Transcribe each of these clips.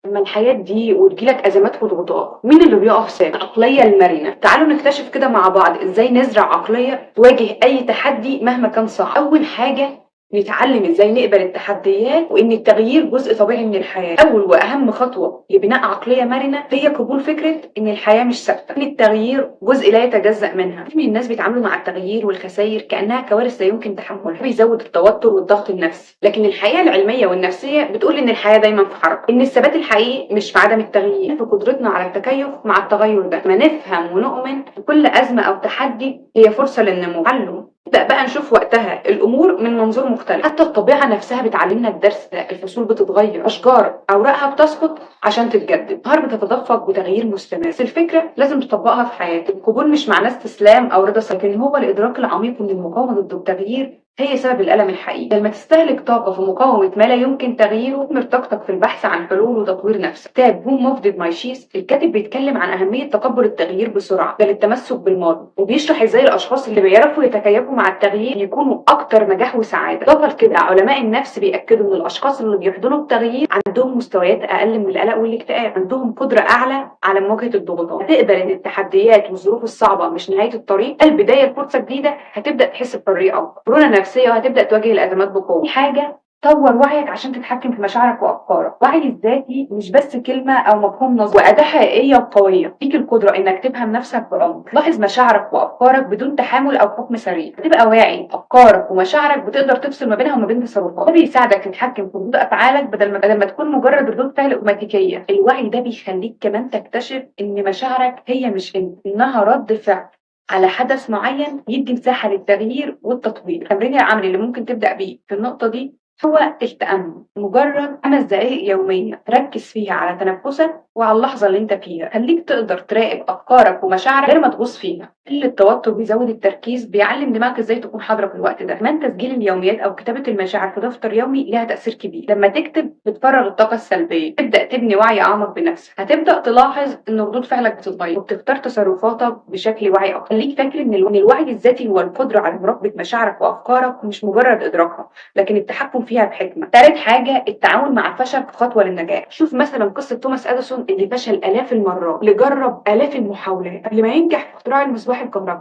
لما الحياة دي وتجيلك أزمات وضغوطات، مين اللي بيقف ثابت؟ العقلية المرنة. تعالوا نكتشف كده مع بعض إزاي نزرع عقلية تواجه أي تحدي مهما كان صعب. أول حاجة نتعلم إزاي نقبل التحديات وإن التغيير جزء طبيعي من الحياة. أول وأهم خطوة لبناء عقلية مرنة هي قبول فكرة إن الحياة مش ثابتة، إن التغيير جزء لا يتجزأ منها. من الناس بيتعاملوا مع التغيير والخسائر كأنها كوارث لا يمكن تحملها، بيزود التوتر والضغط النفسي. لكن الحقيقة العلمية والنفسية بتقول إن الحياة دايما في حركة، إن الثبات الحقيقي مش في عدم التغيير، في قدرتنا على التكيف مع التغير ده. ما نفهم ونؤمن كل أزمة أو تحدي هي فرصة للنمو. تعلم نبدأ بقى نشوف وقتها الأمور من منظور مختلف. حتى الطبيعة نفسها بتعلمنا الدرس ده. الفصول بتتغير، أشجار أوراقها بتسقط عشان تتجدد، نهار بتتدفق بتغيير مستمر. بس الفكرة لازم تطبقها في حياتك. القبول مش معناه استسلام أو رضا، لكن هو الإدراك العميق إن المقاومة ضد التغيير هي سبب الألم الحقيقي. لما تستهلك طاقة في مقاومة ما لا يمكن تغييره، تمر طاقتك في البحث عن حلول وتطوير نفسك. كتاب Who Moved My Cheese الكاتب بيتكلم عن أهمية تقبل التغيير بسرعة بل التمسك بالماضي، وبيشرح ازاي الأشخاص اللي بيعرفوا يتكيفوا مع التغيير يكونوا أكتر نجاح وسعادة. إضافة لكده علماء النفس بيأكدوا إن الأشخاص اللي بيحضنوا التغيير عندهم مستويات أقل من القلق والاكتئاب، عندهم قدرة أعلى على مواجهة الضغوطات. تقبل إن التحديات والظروف الصعبة مش نهاية الطريق، البداية لفرصة جديدة. هتبدأ تحس بحرية أكبر، مرونة نفسية، وهتبدأ تواجه الأزمات بقوة. دي حاجة طور وعيك عشان تتحكم في مشاعرك وافكارك. وعي الذاتي مش بس كلمه او مفهوم نظري، واداه حقيقيه وقويه. ليك القدره انك تفهم نفسك بعمق، تلاحظ مشاعرك وافكارك بدون تحامل او حكم سريع، تبقى واعي افكارك ومشاعرك بتقدر تفصل ما بينها وما بين تصرفاتك. ده بيساعدك تتحكم في ردود افعالك بدل ما تكون مجرد ردود فعل اوتوماتيكيه. الوعي ده بيخليك كمان تكتشف ان مشاعرك هي مش انت، انها رد فعل على حدث معين. يدي مساحه للتغيير والتطوير. التمرين العملي اللي ممكن تبدا بيه في النقطه دي هو التأمل. مجرد 5 دقايق يوميا ركز فيها على تنفسك وعلى اللحظة اللي انت فيها، خليك تقدر تراقب أفكارك ومشاعرك غير ما تغوص فيها. قلة التوتر بيزود التركيز، بيعلم دماغك ازاي تكون حاضرة في الوقت ده. كمان تسجيل اليوميات أو كتابة المشاعر في دفتر يومي لها تأثير كبير. لما تكتب بتفرغ الطاقة السلبية، تبدأ تبني وعي أعمق بنفسك. هتبدأ تلاحظ إن ردود فعلك بتتغير وبتختار تصرفاتك بشكل واعي أكتر. خليك فاكر إن الوعي الذاتي هو القدرة على مراقبة مشاعرك وأفكارك، مش مجرد إدراكها لكن التحكم فيها بحكمة. تالت حاجة التعامل مع الفشل كخطوة للنجاح. شوف مثلا قصة توماس أديسون اللي فشل آلاف المرات، اللي جرب آلاف المحاولات قبل ما ينجح في اختراع المصباح الكهربائي.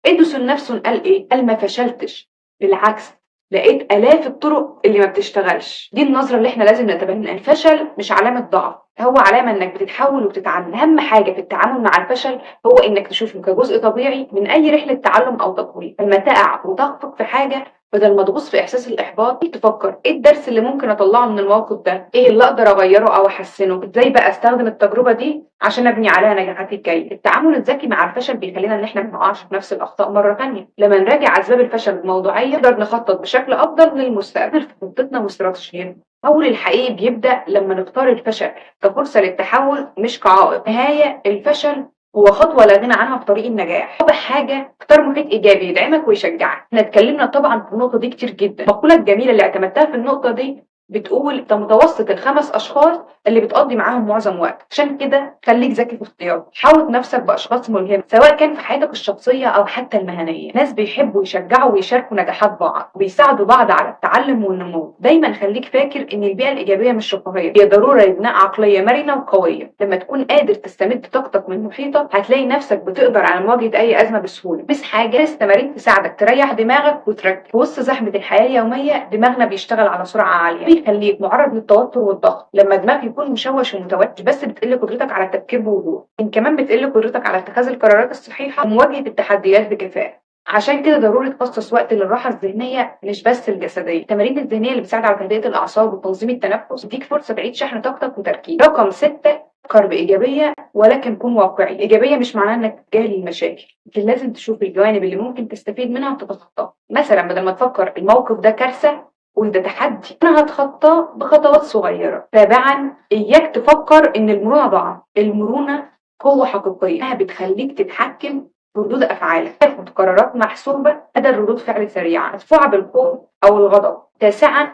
إديسون نفسه قال إيه؟ قال ما فشلتش، بالعكس لقيت آلاف الطرق اللي ما بتشتغلش. دي النظرة اللي احنا لازم نتبناها. الفشل مش علامة ضعف، هو علامة انك بتتحول وبتتعلم. اهم حاجة في التعامل مع الفشل هو انك تشوفه كجزء طبيعي من اي رحلة تعلم او تطوير. لما تقع وتخفق في حاجة، بدل ما تغوص في احساس الاحباط، تفكر ايه الدرس اللي ممكن اطلعه من الموقف ده، ايه اللي اقدر اغيره او احسنه، ازاي بقى استخدم التجربه دي عشان ابني عليها نجاحاتي الجايه. التعامل الذكي مع الفشل بيخلينا ان احنا ما نقعش في نفس الاخطاء مره ثانيه. لما نراجع اسباب الفشل بموضوعيه نقدر نخطط بشكل افضل للمستقبل في خطتنا واستراتيجيتنا. التحول الحقيقي بيبدا لما نختار الفشل كفرصه للتحول مش كعائق. نهايه الفشل هو خطوة لا غنى عنها في طريق النجاح. رابع حاجة اختار محيط إيجابي يدعمك ويشجعك. احنا اتكلمنا طبعا في النقطة دي كتير جدا. المقولة الجميلة اللي اعتمدتها في النقطة دي بتقول ده متوسط ال5 أشخاص اللي بتقضي معاهم معظم وقت. عشان كده خليك ذكي في اختيارك، حاول نفسك بأشخاص ملهمة سواء كان في حياتك الشخصية أو حتى المهنية. ناس بيحبوا يشجعوا ويشاركوا نجاحات بعض وبيساعدوا بعض على التعلم والنمو. دايما خليك فاكر إن البيئة الإيجابية مش رفاهية، هي ضرورة لبناء عقلية مرنة وقوية. لما تكون قادر تستمد طاقتك من محيطك هتلاقي نفسك بتقدر على مواجهة أي أزمة بسهولة. بس حاجة تمارين تساعدك تريح دماغك وتركز. في وسط زحمة الحياة اليومية دماغنا بيشتغل على سرعة عالية، بيخليك معرض للتوتر والضغط. لما دماغك يكون مشوش ومتوتر بس بتقل قدرتك على التفكير بوضوح، كمان بتقل قدرتك على اتخاذ القرارات الصحيحة ومواجهة التحديات بكفاءة. عشان كده ضروري تخصص وقت للراحة الذهنية مش بس الجسدية. التمارين الذهنية اللي بتساعد على تهدئة الأعصاب وتنظيم التنفس تديك فرصة تعيد شحن طاقتك وتركيز. رقم 6 فكر بإيجابية ولكن كن واقعي. الإيجابية مش معناها إنك تجاهل المشاكل، لكن لازم تشوف الجوانب اللي ممكن تستفيد منها وتتخطاها. مثلا بدل ما تفكر الموقف ده كارثة، قول ده تحدي أنا هتخطاه بخطوات صغيرة. رابعا إياك تفكر إن المرونة ضعف. المرونة قوة حقيقية، إنها بتخليك تتحكم في ردود أفعالك، تاخد قرارات محسوبة بدل ردود فعل سريعة مدفوعة بالخوف أو الغضب. تاسعا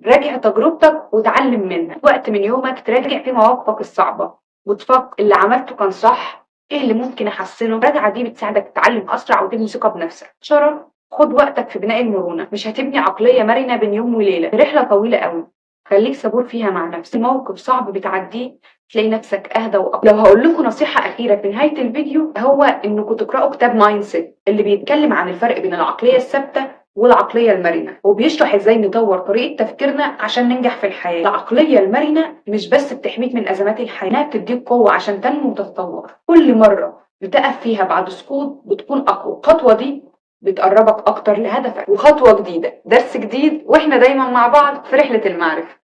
راجع تجربتك وتعلم منها. وقت من يومك تراجع في مواقفك الصعبة وتفكر اللي عملته كان صح، ايه اللي ممكن احسنه. الراجعة دي بتساعدك تتعلم اسرع وتبني ثقة بنفسك. شرف خد وقتك في بناء المرونة، مش هتبني عقلية مرنة بين يوم وليلة، رحلة طويلة قوي. خليك صبور فيها مع نفسك، موقف صعب بتعديه تلاقي نفسك اهدى واقوى. لو هقول لكم نصيحه اخيره في نهايه الفيديو، هو انكم تقراوا كتاب مايند سيت اللي بيتكلم عن الفرق بين العقليه الثابته والعقليه المرنه، وبيشرح ازاي نطور طريقه تفكيرنا عشان ننجح في الحياه. العقليه المرنه مش بس بتحميك من ازمات الحياه، انها بتديك قوه عشان تنمو وتتطور. كل مره بتقف فيها بعد سقوط بتكون اقوى. الخطوه دي بتقربك اكتر لهدفك، وخطوه جديده درس جديد، واحنا دايما مع بعض في رحله المعرفه.